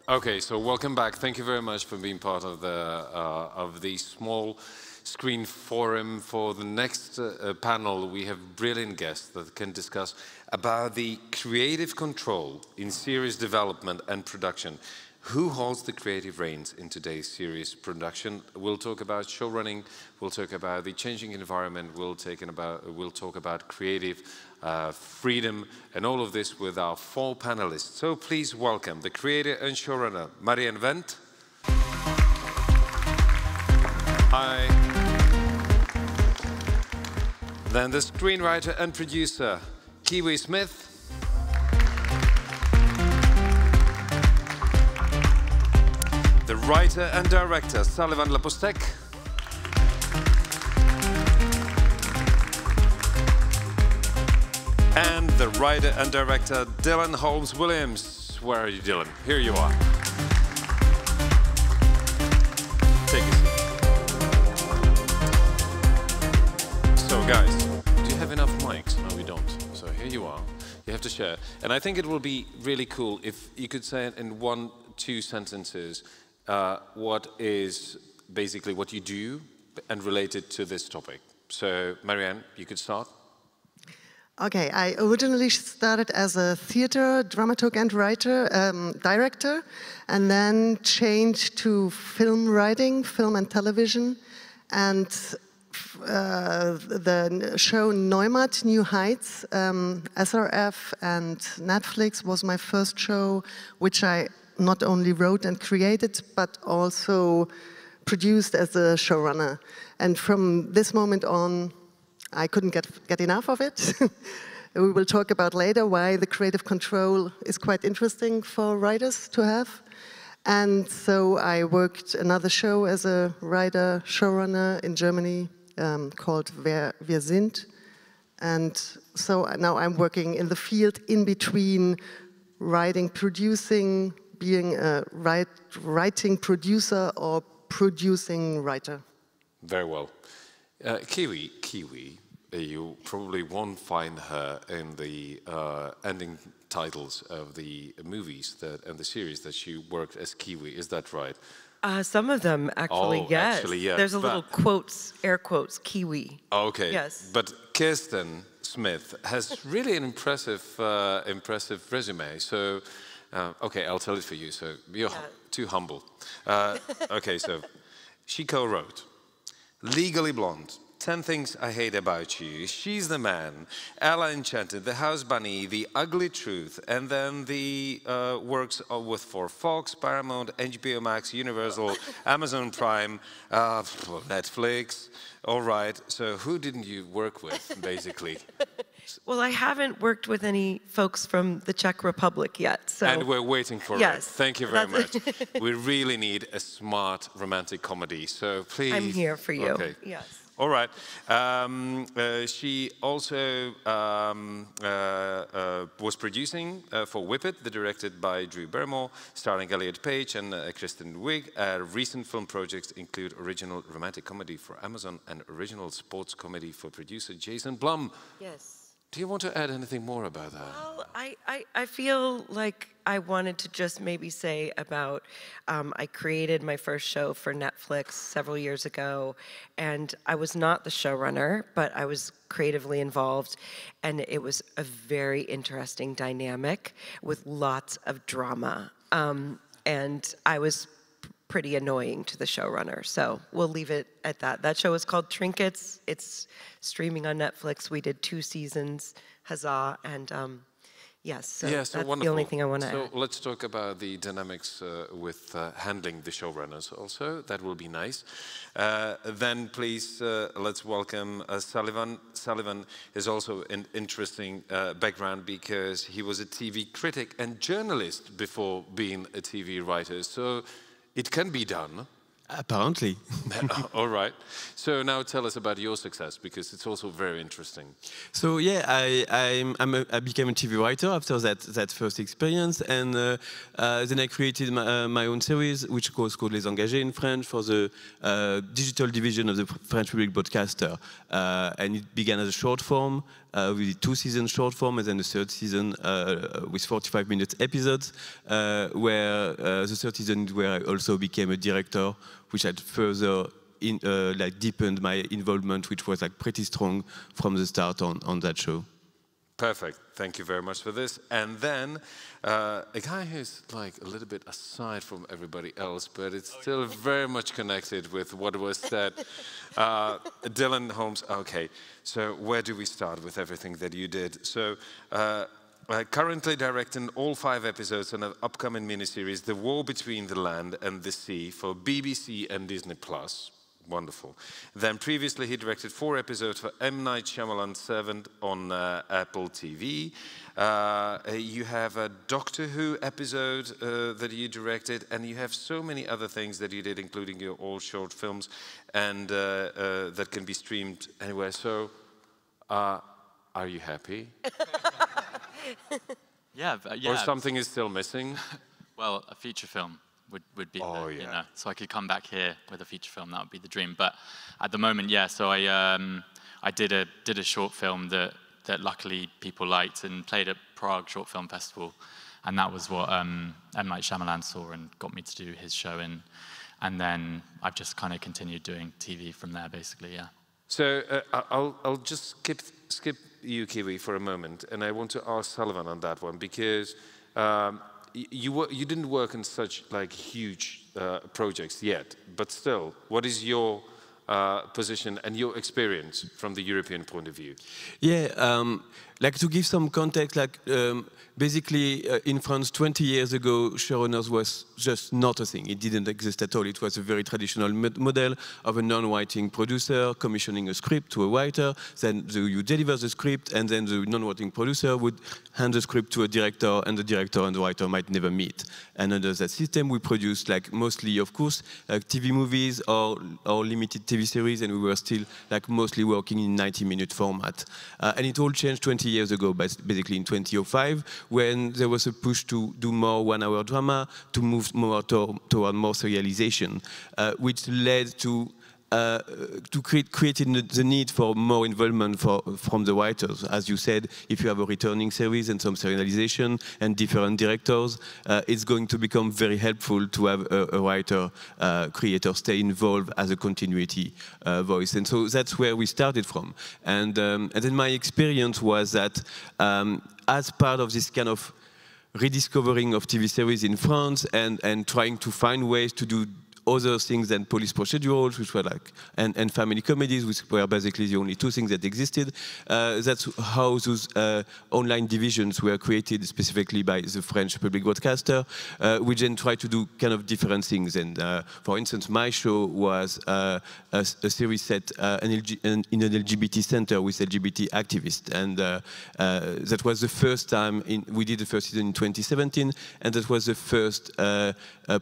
Okay, so welcome back. Thank you very much for being part of the small screen forum. For the next panel, we have brilliant guests that can discuss about the creative control in series development and production. Who holds the creative reins in today's series production? We'll talk about showrunning, we'll talk about the changing environment, we'll talk about creative freedom, and all of this with our 4 panelists. So please welcome the creator and showrunner, Marianne Wendt. Hi. Then the screenwriter and producer, Kiwi Smith. The writer and director, Sullivan Le Postec. And the writer and director, Dylan Holmes Williams. Where are you, Dylan? Here you are. Take a seat. So guys, do you have enough mics? No, we don't. So here you are. You have to share. And I think it will be really cool if you could say it in 1-2 sentences. What is basically what you do and related to this topic. So, Marianne, you could start. Okay, I originally started as a theater dramaturg and writer, director, and then changed to film writing, film and television, and the show Neumatt, New Heights, SRF and Netflix was my first show, which I not only wrote and created, but also produced as a showrunner. And from this moment on, I couldn't get enough of it. We will talk about later why the creative control is quite interesting for writers to have. And so I worked another show as a writer, showrunner in Germany called Wir sind. And so now I'm working in the field in between writing, producing, being a writing producer or producing writer. Very well. Kiwi, you probably won't find her in the ending titles of the movies and the series that she worked as Kiwi. Is that right? Some of them, actually, yes. Actually, yes. There's a little quotes, air quotes, Kiwi. Okay. Yes. But Kirsten Smith has really an impressive resume. So. Okay, I'll tell it for you, so you're too humble. Okay, so she co-wrote Legally Blonde, 10 Things I Hate About You, She's the Man, Ella Enchanted, The House Bunny, The Ugly Truth, and then the works for Fox, Paramount, HBO Max, Universal, Amazon Prime, Netflix. All right, so who didn't you work with, basically? Well, I haven't worked with any folks from the Czech Republic yet, so... And we're waiting for it. Thank you very much. We really need a smart romantic comedy, so please... I'm here for you. Okay. Yes. All right. She also was producing for Whip It, directed by Drew Barrymore, starring Elliot Page and Kristen Wiig. Recent film projects include original romantic comedy for Amazon and original sports comedy for producer Jason Blum. Yes. Do you want to add anything more about that? Well, I feel like I wanted to just maybe say about, I created my first show for Netflix several years ago, and I was not the showrunner, but I was creatively involved, and it was a very interesting dynamic with lots of drama. And I was pretty annoying to the showrunner, so we'll leave it at that. That show is called Trinkets. It's streaming on Netflix. We did 2 seasons, huzzah, and yes, so that's wonderful. The only thing I want to add. So let's talk about the dynamics with handling the showrunners also. That will be nice. Then please, let's welcome Sullivan. Sullivan is also an interesting background because he was a TV critic and journalist before being a TV writer. So it can be done. Apparently. All right. So now tell us about your success, because it's also very interesting. So yeah, I became a TV writer after that first experience, and then I created my own series, which was called Les Engagés in French, for the digital division of the French Public Broadcaster. And it began as a short form, We did 2 seasons short form, and then the 3rd season with 45-minute episodes, where the 3rd season where I also became a director, which had further like deepened my involvement, which was like pretty strong from the start on that show. Perfect. Thank you very much for this. And then a guy who's like a little bit aside from everybody else, but it's still very much connected with what was said. Dylan Holmes. Okay. So where do we start with everything that you did? So currently directing all 5 episodes in an upcoming miniseries, The War Between the Land and the Sea, for BBC and Disney+. Wonderful. Then previously he directed 4 episodes for M. Night Shyamalan's Servant on Apple TV. You have a Doctor Who episode that you directed, and you have so many other things that you did, including your all short films, and that can be streamed anywhere. So, are you happy? Yeah. Or something is still missing? Well, a feature film would be, you know, so I could come back here with a feature film. That would be the dream. But at the moment, yeah. So I did a short film that luckily people liked and played at Prague Short Film Festival, and that was what M. Night Shyamalan saw and got me to do his show in. And then I've just kind of continued doing TV from there, basically. Yeah. So I'll just skip you, Kiwi, for a moment, and I want to ask Sullivan on that one, because you didn't work in such like huge projects yet, but still, what is your position and your experience from the European point of view? Yeah, like to give some context, like basically in France 20 years ago, showrunners was just not a thing. It didn't exist at all. It was a very traditional model of a non-writing producer commissioning a script to a writer, then you deliver the script, and then the non-writing producer would hand the script to a director, and the writer might never meet. And under that system, we produced like mostly, of course, TV movies or limited TV series, and we were still like mostly working in 90-minute format. And it all changed 20 years ago, basically in 2005, when there was a push to do more one-hour drama, to move more toward more serialization, which led to creating the need for more involvement from the writers. As you said, if you have a returning series and some serialization and different directors, it's going to become very helpful to have a writer, creator stay involved as a continuity voice. And so that's where we started from. And then my experience was that as part of this kind of rediscovering of TV series in France and trying to find ways to do other things than police procedurals, which were like, and family comedies, which were basically the only 2 things that existed. That's how those online divisions were created specifically by the French public broadcaster, which then tried to do kind of different things. And for instance, my show was a series set in an LGBT center with LGBT activists. And that was the first time, we did the first season in 2017, and that was the first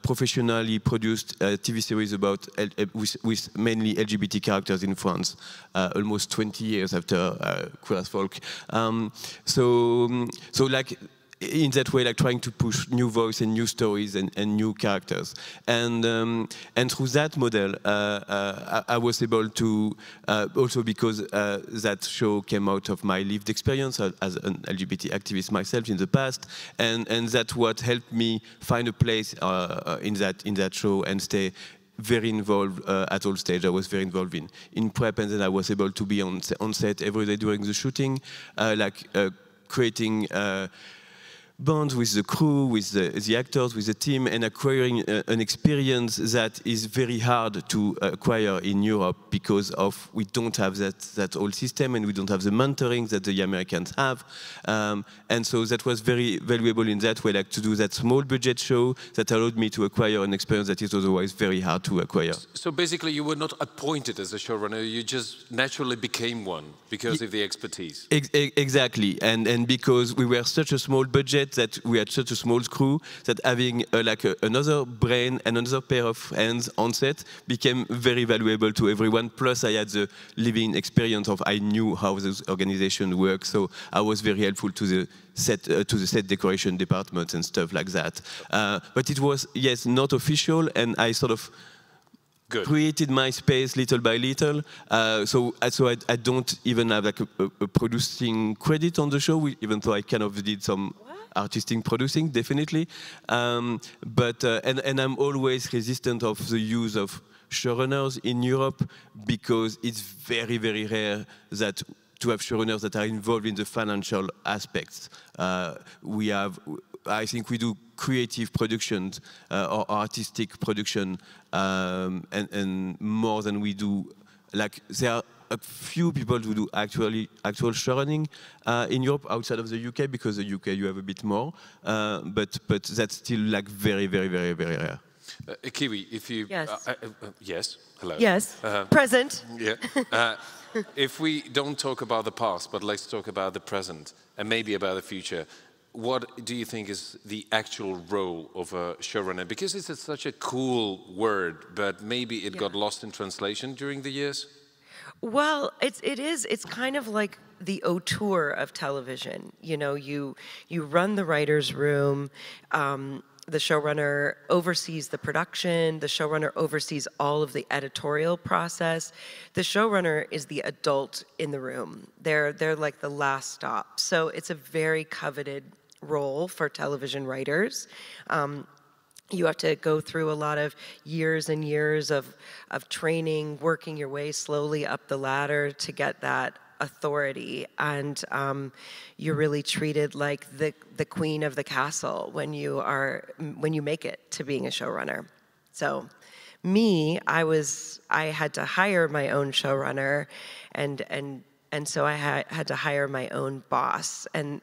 professionally produced TV series about with mainly LGBT characters in France, almost 20 years after Queer as Folk. So like in that way, like trying to push new voice and new stories and new characters, and through that model, I was able to also, because that show came out of my lived experience as an LGBT activist myself in the past, and that's what helped me find a place in that show and stay very involved at all stages. I was very involved in prep, and then I was able to be on set every day during the shooting, creating bonds with the crew, with the actors, with the team, and acquiring an experience that is very hard to acquire in Europe because we don't have that whole system, and we don't have the mentoring that the Americans have. And so that was very valuable in that way, like to do that small budget show that allowed me to acquire an experience that is otherwise very hard to acquire. So basically you were not appointed as a showrunner, you just naturally became one because of the expertise. Exactly, and because we were such a small budget, that we had such a small crew, that having another brain and another pair of hands on set became very valuable to everyone. Plus I had the living experience I knew how this organization works, so I was very helpful to the set decoration department and stuff like that. But it was, yes, not official, and I sort of created my space little by little. So I don't even have like a producing credit on the show, even though I kind of did some artistic producing, definitely. But I'm always resistant of the use of showrunners in Europe, because it's very, very rare that to have showrunners that are involved in the financial aspects. I think we do creative productions or artistic production, and more than we do. Like, there are a few people who do actual showrunning in Europe outside of the UK, because the UK you have a bit more, but that's still like very, very, very, very rare. Kiwi, if you... Yes. Yes, hello. Yes, present. Yeah. If we don't talk about the past, but let's talk about the present, and maybe about the future, what do you think is the actual role of a showrunner? Because it's such a cool word, but maybe it got lost in translation during the years? Well, it is. It's kind of like the auteur of television. You know, you run the writer's room. The showrunner oversees the production. The showrunner oversees all of the editorial process. The showrunner is the adult in the room. They're like the last stop. So it's a very coveted role for television writers. You have to go through a lot of years and years of training, working your way slowly up the ladder to get that authority, and you're really treated like the queen of the castle when you make it to being a showrunner. So me, I had to hire my own showrunner, and so I had to hire my own boss, and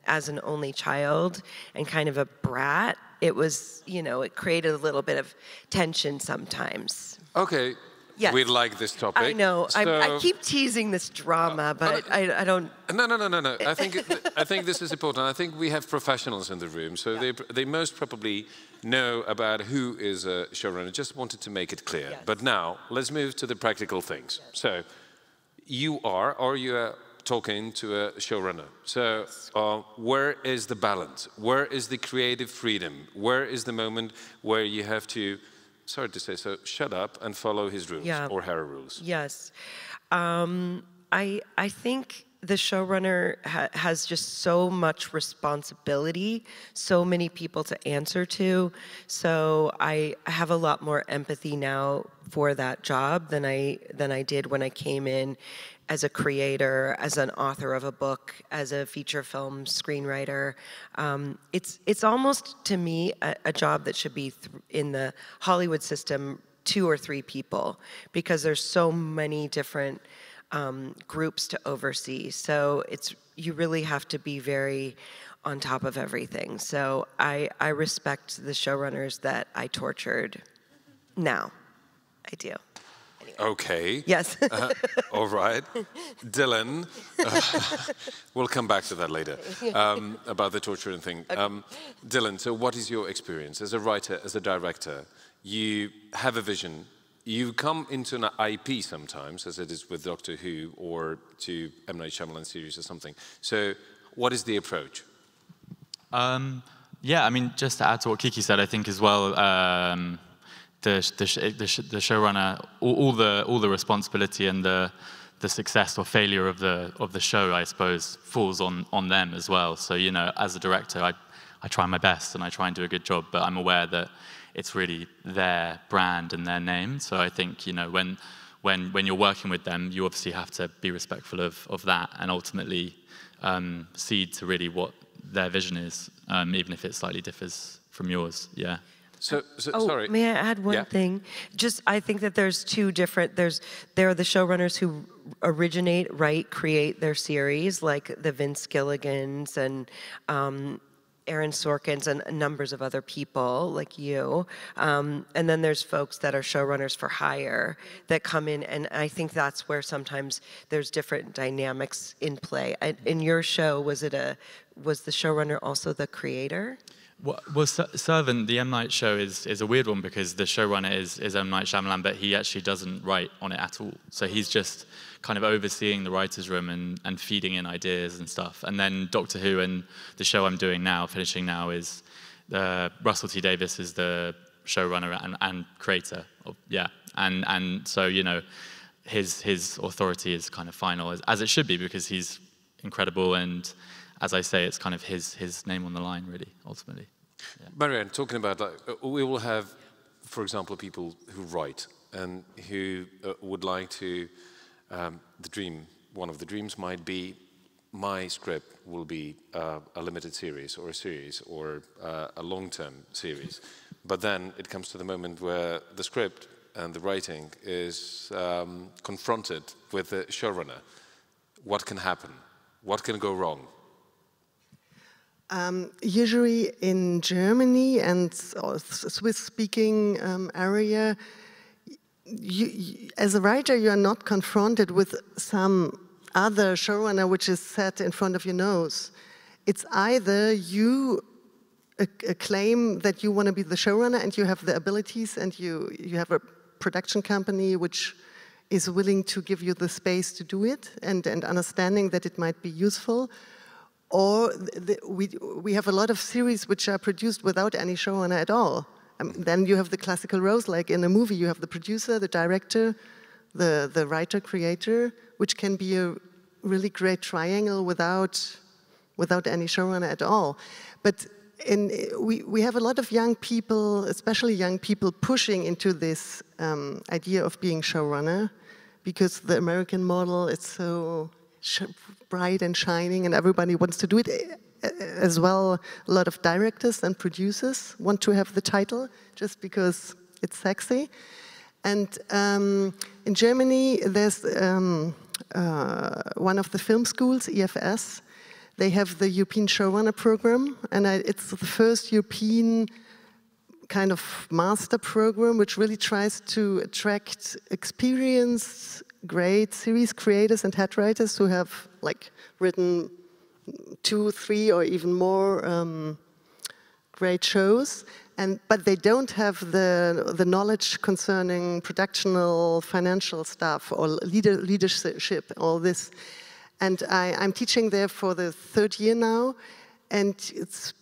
as an only child and kind of a brat, it was, you know, it created a little bit of tension sometimes. Okay. Yes. We like this topic. I know. So, I keep teasing this drama, but I don't... No. I think this is important. I think we have professionals in the room, so they most probably know about who is a showrunner. Just wanted to make it clear. Yes. But now, let's move to the practical things. Yes. So, you are talking to a showrunner. So, where is the balance? Where is the creative freedom? Where is the moment where you have to, sorry to say so, shut up and follow his rules or her rules? Yes. I think the showrunner has just so much responsibility, so many people to answer to. So I have a lot more empathy now for that job than I did when I came in as a creator, as an author of a book, as a feature film screenwriter. It's almost, to me, a job that should be in the Hollywood system 2 or 3 people, because there's so many different groups to oversee. So you really have to be very on top of everything. So I respect the showrunners that I tortured. Now, I do. Okay. Yes. All right. Dylan, we'll come back to that later, about the torturing thing. Okay. Dylan, so what is your experience as a writer, as a director? You have a vision. You come into an IP sometimes, as it is with Doctor Who or to M. Night Shyamalan series or something. So what is the approach? Yeah, I mean, just to add to what Kiki said, I think as well, the showrunner, all the responsibility and the success or failure of the show, I suppose, falls on them as well. So, you know, as a director, I try my best and I try and do a good job, but I'm aware that it's really their brand and their name. So I think, you know, when you're working with them, you obviously have to be respectful of that and ultimately cede to really what their vision is, even if it slightly differs from yours. Yeah. So sorry. May I add one thing? Just, I think that there's 2 different, there are the showrunners who originate, write, create their series, like the Vince Gilligans and Aaron Sorkins and numbers of other people like you. And then there's folks that are showrunners for hire that come in, and I think that's where sometimes there's different dynamics in play. In your show, was the showrunner also the creator? Well, Servant, the M. Night show is a weird one because the showrunner is M. Night Shyamalan, but he actually doesn't write on it at all. So he's just kind of overseeing the writer's room and feeding in ideas and stuff. And then Doctor Who and the show I'm doing now, finishing now, is Russell T Davies is the showrunner and creator. And so, you know, his authority is kind of final, as it should be, because he's incredible, and as I say, it's kind of his name on the line, really, ultimately. Yeah. Marianne, talking about, like, we will have, for example, people who write and who would like to, one of the dreams might be, my script will be a limited series or a series or a long-term series. But then it comes to the moment where the script and the writing is confronted with the showrunner. What can happen? What can go wrong? Usually in Germany and Swiss-speaking area, as a writer, you are not confronted with some other showrunner which is set in front of your nose. It's either you claim that you want to be the showrunner and you have the abilities and you have a production company which is willing to give you the space to do it and understanding that it might be useful. Or we have a lot of series which are produced without any showrunner at all. Then you have the classical roles, like in a movie, you have the producer, the director, the writer, creator, which can be a really great triangle without any showrunner at all. But we have a lot of young people, especially young people, pushing into this idea of being showrunner, because the American model is so bright and shining, and everybody wants to do it. As well, a lot of directors and producers want to have the title just because it's sexy. And in Germany, there's one of the film schools, EFS. They have the European Showrunner Program, and it's the first European kind of master program which really tries to attract experienced, great series creators and head writers who have like written 2, 3, or even more great shows, but they don't have the knowledge concerning productional, financial stuff or leadership, all this. And I'm teaching there for the 3rd year now, and it's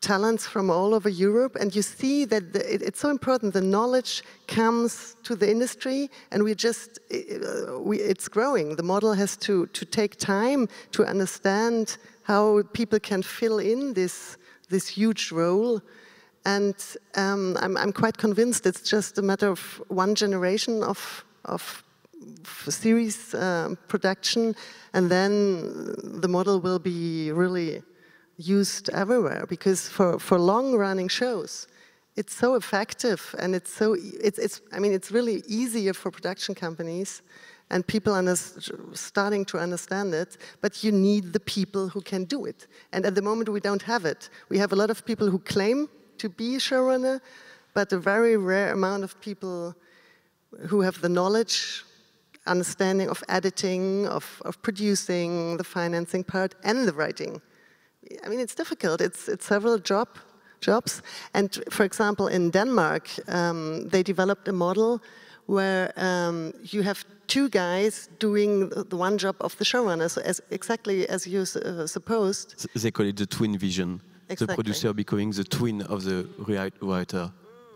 talents from all over Europe, and you see that it's so important. The knowledge comes to the industry, and it's growing. The model has to take time to understand how people can fill in this huge role. And I'm quite convinced it's just a matter of one generation of series production, and then the model will be really used everywhere, because for long-running shows, it's so effective, and it's really easier for production companies, and people are starting to understand it, but you need the people who can do it. And at the moment, we don't have it. We have a lot of people who claim to be showrunner, but a very rare amount of people who have the knowledge, understanding of editing, of producing, the financing part, and the writing. I mean, it's difficult. It's several jobs. And for example, in Denmark, they developed a model where you have 2 guys doing the one job of the showrunner, so exactly as you supposed. They call it the twin vision. Exactly. The producer becoming the twin of the writer.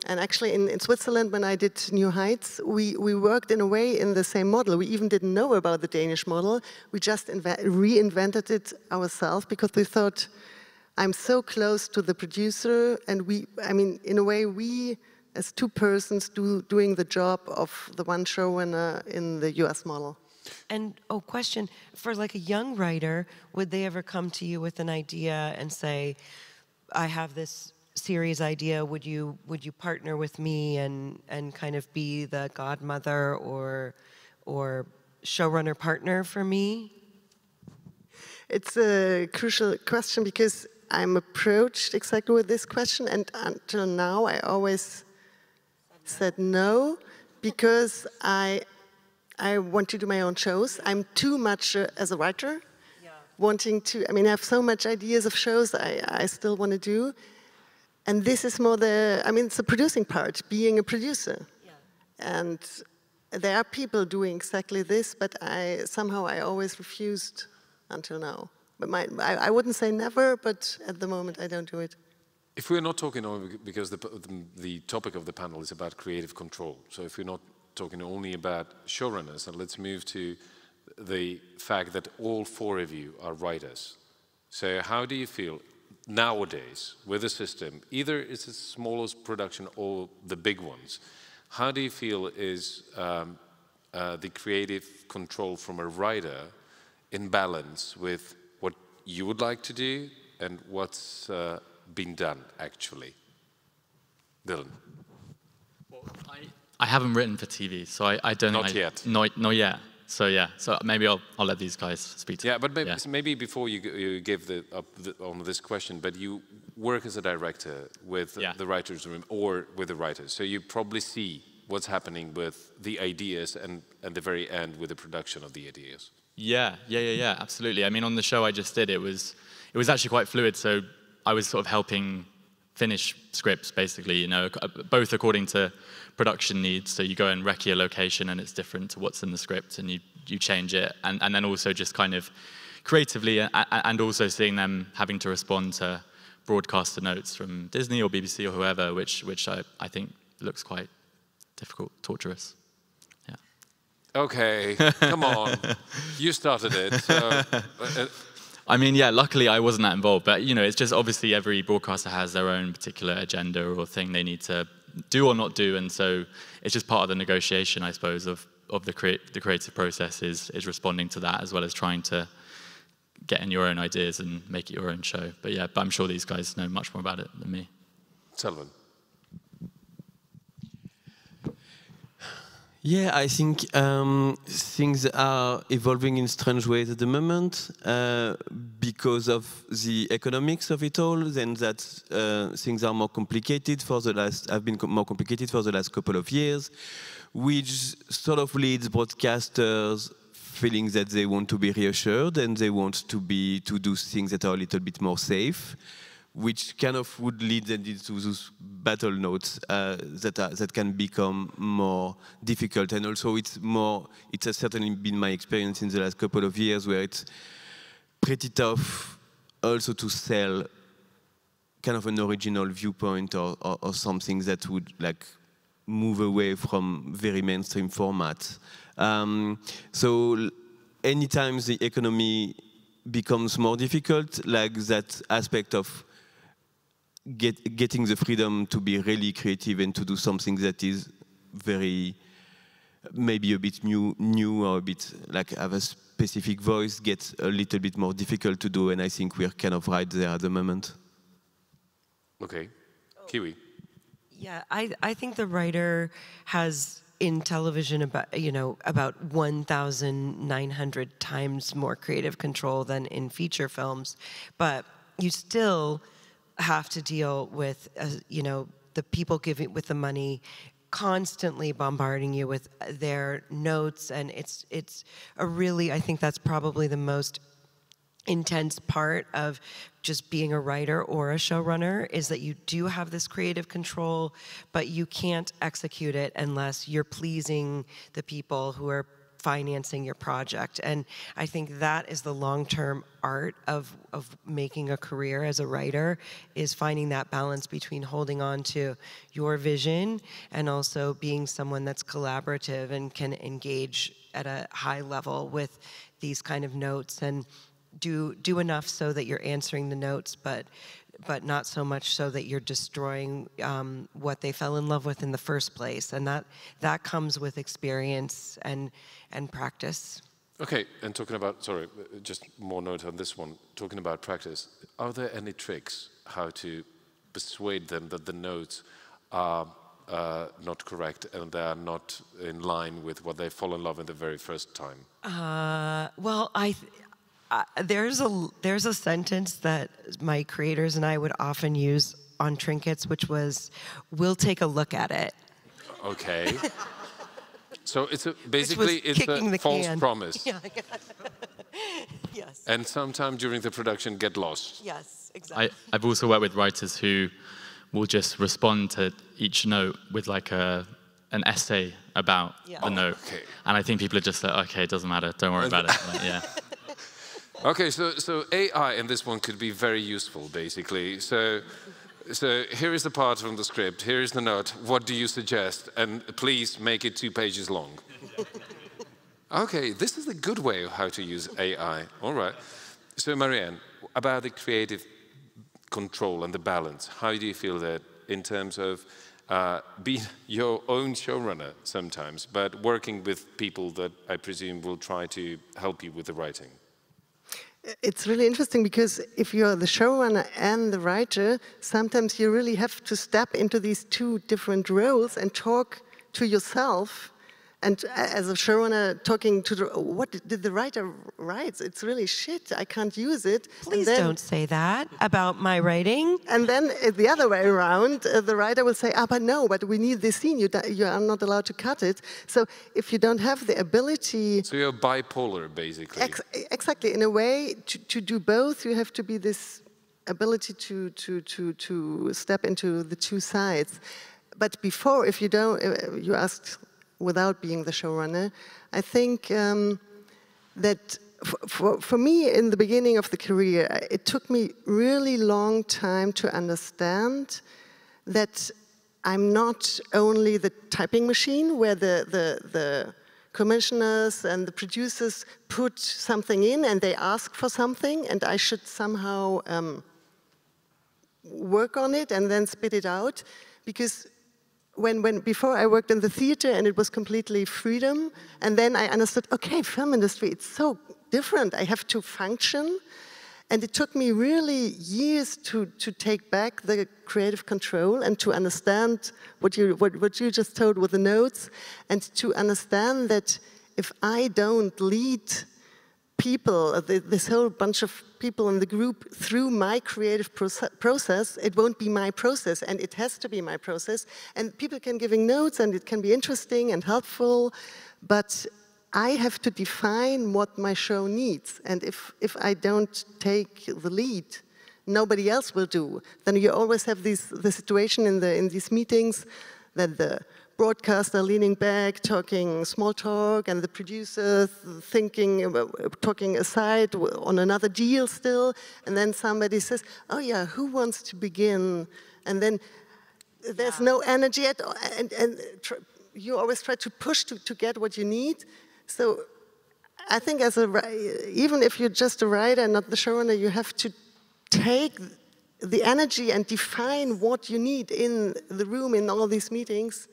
And actually, in Switzerland, when I did New Heights, we worked in a way in the same model. We even didn't know about the Danish model. We just reinvented it ourselves, because we thought, I'm so close to the producer, and in a way, we, as 2 persons, doing the job of the one showrunner in the US model. And, question, for like a young writer, would they ever come to you with an idea and say, I have this series idea, would you partner with me and kind of be the godmother or showrunner partner for me? It's a crucial question, because I'm approached exactly with this question, and until now I always said no, because I want to do my own shows. I'm too much as a writer, wanting to, I have so much ideas of shows I still want to do. And this is more it's the producing part, being a producer. Yeah. And there are people doing exactly this, but somehow I always refused until now. But I wouldn't say never, but at the moment I don't do it. If we're not talking only because the topic of the panel is about creative control, so if we're not talking only about showrunners, and let's move to the fact that all four of you are writers. So how do you feel nowadays with the system, either it's the smallest production or the big ones, how do you feel is the creative control from a writer in balance with what you would like to do and what's been done actually? Dylan. Well, I haven't written for TV, so I don't know. Not yet. Not yet. So yeah, so maybe I'll let these guys speak to. Yeah, but maybe before you give on this question, but you work as a director with the writers' room or with the writers, so you probably see what's happening with the ideas and at the very end with the production of the ideas. Yeah, absolutely. I mean, on the show I just did, it was actually quite fluid. So I was sort of helping finish scripts, basically, you know, both according to production needs. So you go and recce a location and it's different to what's in the script, and you change it, and then also just kind of creatively, and also seeing them having to respond to broadcaster notes from Disney or BBC or whoever, which I think looks quite difficult, torturous. Yeah. Okay, come on, you started it. So, I mean, yeah, luckily I wasn't that involved, but you know, it's just obviously every broadcaster has their own particular agenda or thing they need to do or not do, and so it's just part of the negotiation, I suppose, of the creative process is responding to that as well as trying to get in your own ideas and make it your own show. But yeah, I'm sure these guys know much more about it than me. Sullivan. Yeah, I think things are evolving in strange ways at the moment because of the economics of it all. Then that things are more complicated have been more complicated for the last couple of years, which sort of leads broadcasters feeling that they want to be reassured and they want to do things that are a little bit more safe, which kind of would lead them into those battle notes that can become more difficult. And also it has certainly been my experience in the last couple of years where it's pretty tough also to sell kind of an original viewpoint or something that would like move away from very mainstream formats. So anytime the economy becomes more difficult, like that aspect of getting the freedom to be really creative and to do something that is very, maybe a bit new or a bit like have a specific voice gets a little bit more difficult to do, and I think we're kind of right there at the moment. Okay, Kiwi. Yeah, I think the writer has in television about 1,900 times more creative control than in feature films, but you still have to deal with the people giving with the money constantly bombarding you with their notes, and it's a really, I think that's probably the most intense part of just being a writer or a showrunner, is that you do have this creative control, but you can't execute it unless you're pleasing the people who are financing your project. And I think that is the long-term art of making a career as a writer, is finding that balance between holding on to your vision and also being someone that's collaborative and can engage at a high level with these kind of notes and do enough so that you're answering the notes, but not so much so that you're destroying what they fell in love with in the first place. And that comes with experience and practice. Okay, and talking about, sorry, just more note on this one, talking about practice, are there any tricks how to persuade them that the notes are not correct and they are not in line with what they fall in love in the very first time? Well, there's a sentence that my creators and I would often use on trinkets, which was, "We'll take a look at it." Okay. So it's basically it's a false promise. Yeah. Yes. And sometime during the production get lost. Yes, exactly. I've also worked with writers who will just respond to each note with like an essay about the note. Okay. And I think people are just like, okay, it doesn't matter, don't worry about it. Like, yeah. Okay, so AI in this one could be very useful, basically. So So here is the part from the script, here is the note, what do you suggest? And please make it 2 pages long. Okay, this is a good way of how to use AI, all right. So Marianne, about the creative control and the balance, how do you feel that in terms of being your own showrunner sometimes, but working with people that I presume will try to help you with the writing? It's really interesting because if you're the showrunner and the writer, sometimes you really have to step into these 2 different roles and talk to yourself. And as a showrunner, talking to what did the writer write? It's really shit. I can't use it. Please don't say that about my writing. And then the other way around, the writer will say, but no, but we need this scene. You are not allowed to cut it. So if you don't have the ability... So you're bipolar, basically. Exactly. In a way, to do both, you have to be this ability to step into the 2 sides. But before, if you don't, you asked... without being the showrunner, I think that for me, in the beginning of the career, it took me really long time to understand that I'm not only the typing machine where the commissioners and the producers put something in and they ask for something and I should somehow work on it and then spit it out, because before I worked in the theater and it was completely freedom, and then I understood, okay, film industry, it's so different. I have to function, and it took me really years to take back the creative control and to understand what you just told with the notes, and to understand that if I don't lead people, this whole bunch of people in the group through my creative process, it won't be my process, and it has to be my process. And people can giving notes, and it can be interesting and helpful, but I have to define what my show needs. And if I don't take the lead, nobody else will do. Then you always have the situation in these meetings that the broadcaster leaning back, talking small talk, and the producer talking aside on another deal still, and then somebody says, oh yeah, who wants to begin? And then there's no energy at all, and you always try to push to get what you need. So I think even if you're just a writer, not the showrunner, you have to take the energy and define what you need in the room in all these meetings.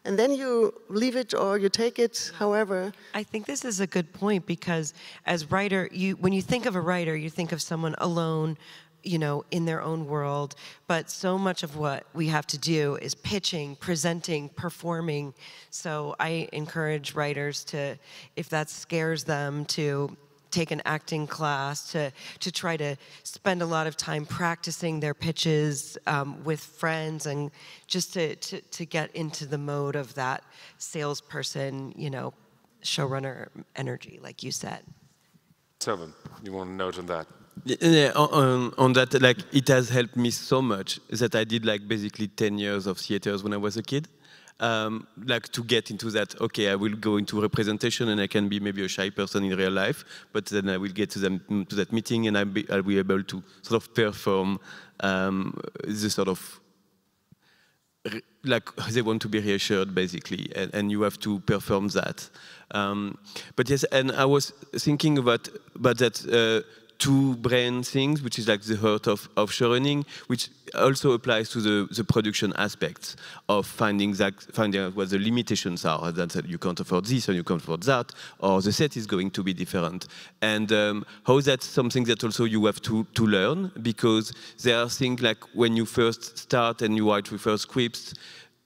And then you leave it or you take it, however. I think this is a good point, because as writer, when you think of a writer, you think of someone alone, in their own world. But so much of what we have to do is pitching, presenting, performing. So I encourage writers to, if that scares them, to take an acting class, to try to spend a lot of time practicing their pitches with friends, and just to get into the mode of that salesperson, showrunner energy, like you said. Sullivan, you want to note on that? Yeah, on that, it has helped me so much that I did basically 10 years of theaters when I was a kid. To get into that, okay, I will go into representation and I can be maybe a shy person in real life, but then I will get to that meeting and I'll be able to sort of perform the sort of, they want to be reassured basically, and you have to perform that. But yes, and I was thinking about that two brain things, which is the heart of showrunning, which also applies to the production aspects of finding out what the limitations are, that you can't afford this or you can't afford that, or the set is going to be different. And how that's something that also you have to learn, because there are things when you first start and you write your first scripts,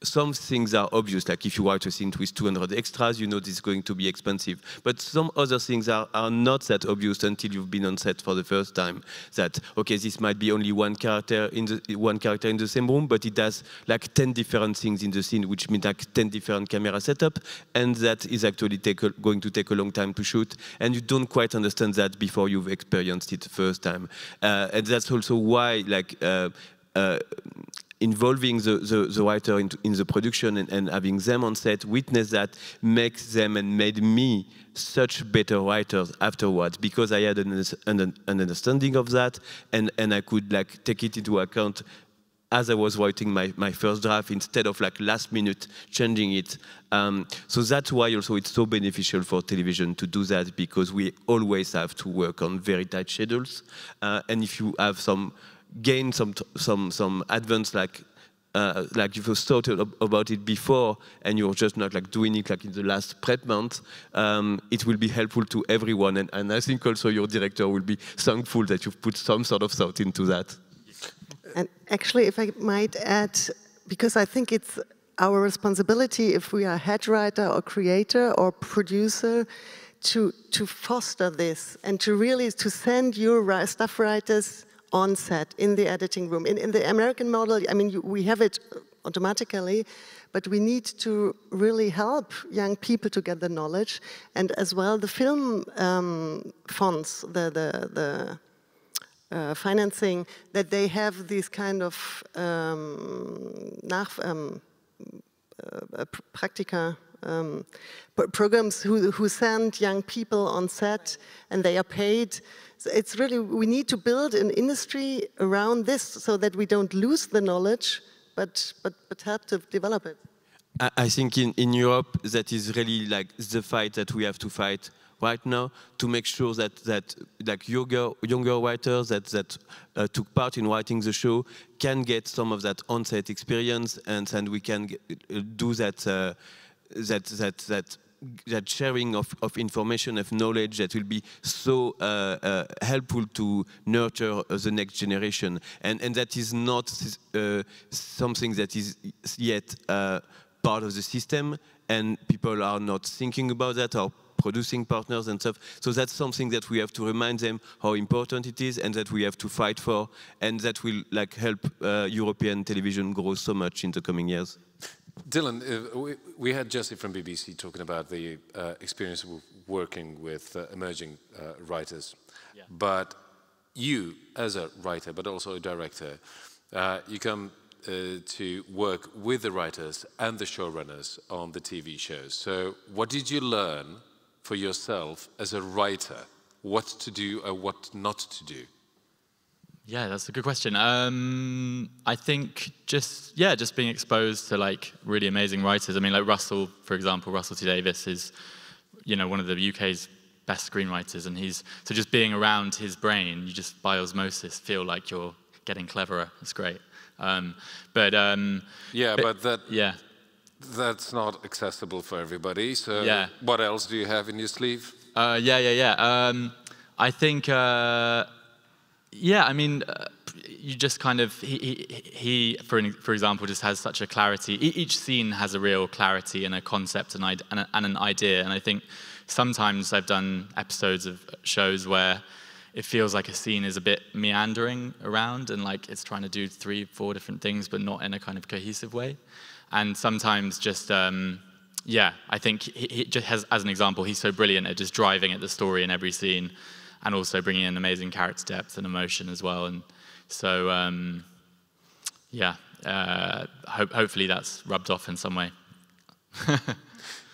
some things are obvious, if you write a scene with 200 extras, you know this is going to be expensive. But some other things are not that obvious until you've been on set for the first time. That, okay, this might be only one character in the same room, but it has 10 different things in the scene, which means 10 different camera setup, and that is actually going to take a long time to shoot, and you don't quite understand that before you've experienced it the first time. And that's also why, involving the writer in the production and having them on set, witness that, makes them and made me such better writers afterwards, because I had an understanding of that, and I could take it into account as I was writing my first draft, instead of like last minute changing it. So that's why also it's so beneficial for television to do that, because we always have to work on very tight schedules. And if you have some advance, like if you thought about it before and you're just not like doing it like in the last prep month, it will be helpful to everyone. And I think also your director will be thankful that you've put some sort of thought into that. And actually, if I might add, because I think it's our responsibility, if we are head writer or creator or producer, to foster this and to really to send your staff writers on set, in the editing room. In the American model, I mean, we have it automatically, but we need to really help young people to get the knowledge, and as well the film funds, the financing, that they have these kind of practica programs who send young people on set and they are paid. So it's really, we need to build an industry around this so that we don't lose the knowledge, but help to develop it. I think in Europe, that is really like the fight that we have to fight right now, to make sure that like younger writers that took part in writing the show can get some of that on-set experience, and we can do that sharing of information, of knowledge that will be so helpful to nurture the next generation. And that is not something that is yet part of the system, and people are not thinking about that, or producing partners and stuff. So that's something that we have to remind them how important it is, and that we have to fight for, and that will like help European television grow so much in the coming years. Dylan, we had Jesse from BBC talking about the experience of working with emerging writers. Yeah. But you, as a writer, but also a director, you come to work with the writers and the showrunners on the TV shows. So what did you learn for yourself as a writer? What to do or what not to do? Yeah, that's a good question. I think just being exposed to like really amazing writers. I mean, like Russell, for example, Russell T Davies is, you know, one of the UK's best screenwriters, and so just being around his brain, you just by osmosis feel like you're getting cleverer. It's great. But that's not accessible for everybody. So yeah. What else do you have in your sleeve? I think. Yeah, I mean, you just kind of, he for example, just has such a clarity. Each scene has a real clarity and a concept and an idea. And I think sometimes I've done episodes of shows where it feels like a scene is a bit meandering around and like it's trying to do 3-4 different things, but not in a kind of cohesive way. And sometimes just, I think he just has, as an example, he's so brilliant at just driving at the story in every scene, and also bringing in amazing character depth and emotion as well. And so, hopefully that's rubbed off in some way.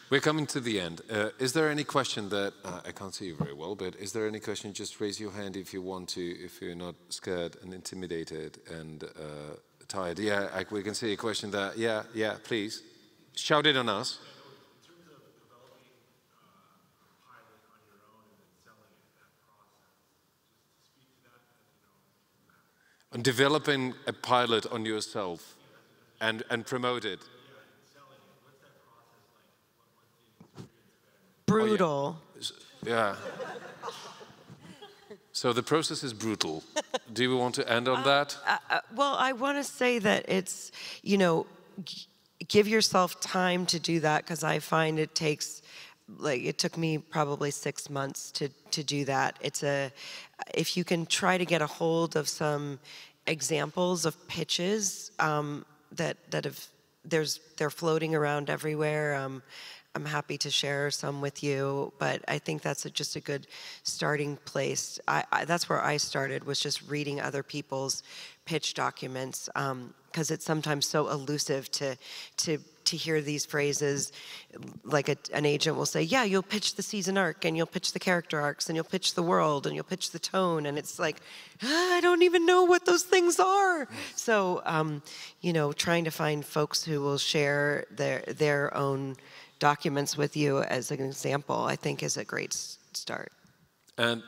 We're coming to the end. Is there any question that, I can't see you very well, but is there any question? Just raise your hand if you want to, if you're not scared and intimidated and tired. Yeah, we can see a question there. Yeah, please. Shout it on us. On developing a pilot on yourself and promote it. Brutal. Oh, yeah. So the process is brutal. Do you want to end on that? Well, I want to say that it's, you know, give yourself time to do that, because I find it takes, like, it took me probably 6 months to do that. If you can try to get a hold of some examples of pitches they're floating around everywhere. I'm happy to share some with you, but I think that's just a good starting place. That's where I started, was just reading other people's pitch documents. because it's sometimes so elusive to hear these phrases. Like an agent will say, yeah, you'll pitch the season arc, and you'll pitch the character arcs, and you'll pitch the world, and you'll pitch the tone, and it's like, I don't even know what those things are. So, you know, trying to find folks who will share their own documents with you as an example, I think is a great start. And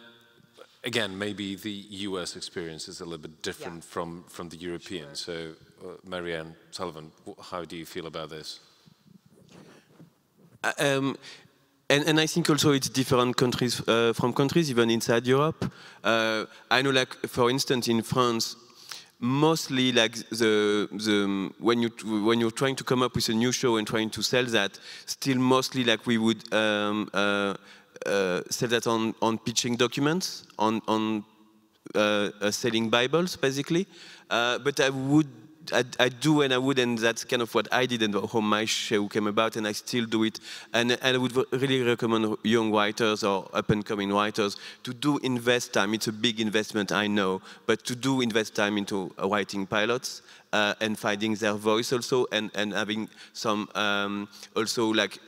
again, maybe the US experience is a little bit different from the European. So, Marianne, Sullivan, how do you feel about this? And I think also it's different countries from countries, even inside Europe. I know, like, for instance, in France, mostly like when you're trying to come up with a new show and trying to sell that, still mostly like we would sell that on pitching documents, on selling Bibles, basically. But I do and I would, and that's kind of what I did and how my show came about, and I still do it. And I would really recommend young writers or up-and-coming writers to invest time. It's a big investment, I know, but to invest time into writing pilots and finding their voice also, and having some also like.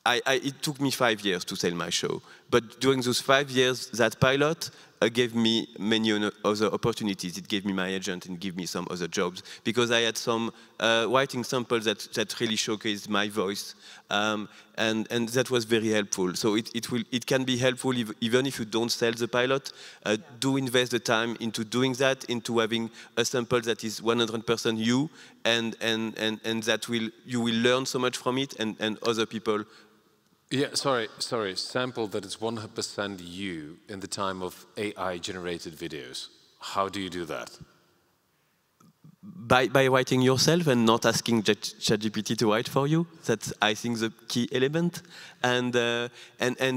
It took me 5 years to sell my show, but during those 5 years, that pilot gave me many other opportunities. It gave me my agent and gave me some other jobs, because I had some writing samples that really showcased my voice, and that was very helpful. So it can be helpful even if you don't sell the pilot. Do invest the time into doing that, into having a sample that is 100% you, and that you will learn so much from it, and other people. Yeah, sorry. Sample that is 100% you in the time of AI-generated videos. How do you do that? By writing yourself and not asking ChatGPT to write for you. That's, I think, the key element. And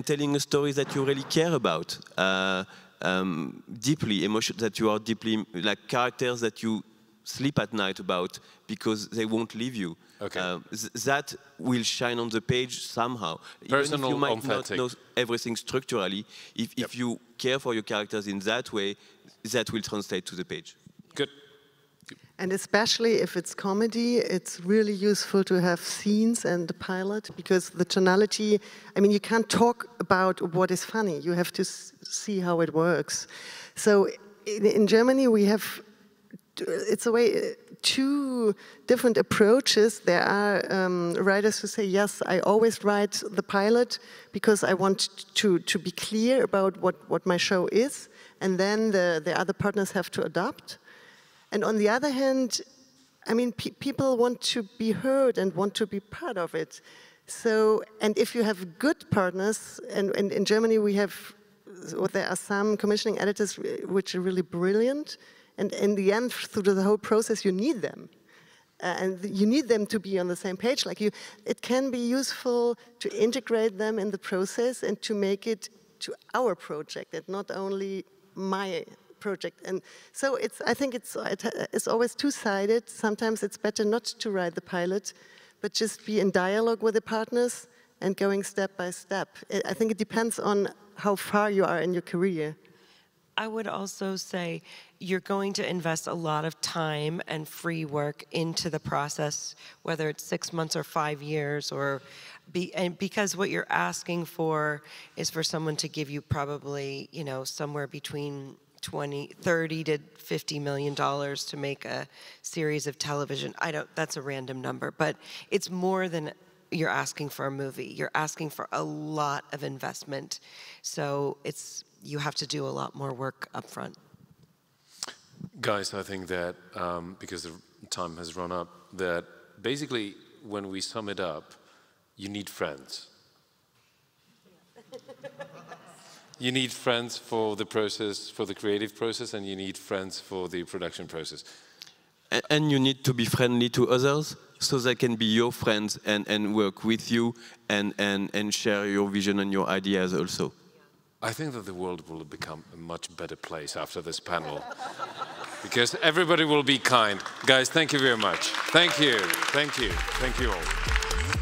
telling a story that you really care about, deeply, that you are deeply, like characters that you sleep at night about because they won't leave you. Okay. That will shine on the page somehow. Personal, even if you might emphatic. not know everything structurally, if you care for your characters in that way, that will translate to the page. Good. And especially if it's comedy, it's really useful to have scenes and the pilot, because the tonality, I mean, you can't talk about what is funny. You have to see how it works. So in Germany, we have, it's a way, two different approaches. There are writers who say, yes, I always write the pilot because I want to be clear about what my show is, and then the other partners have to adopt. And on the other hand, I mean, people want to be heard and want to be part of it. So, and if you have good partners, and in Germany we have, there are some commissioning editors which are really brilliant, and in the end, through the whole process, you need them. And you need them to be on the same page like you. It can be useful to integrate them in the process and to make it to our project and not only my project. And so I think it's always two-sided. Sometimes it's better not to write the pilot, but just be in dialogue with the partners and going step by step. I think it depends on how far you are in your career. I would also say you're going to invest a lot of time and free work into the process, whether it's 6 months or 5 years, and because what you're asking for is for someone to give you probably, you know, somewhere between $30 to $50 million to make a series of television. That's a random number, but it's more than you're asking for a movie. You're asking for a lot of investment. So you have to do a lot more work up front. Guys, I think that, because the time has run up, that basically when we sum it up, you need friends. You need friends for the process, for the creative process, and you need friends for the production process. And you need to be friendly to others, so they can be your friends and work with you and share your vision and your ideas also. I think that the world will become a much better place after this panel, because everybody will be kind. Guys, thank you very much. Thank you. Thank you. Thank you all.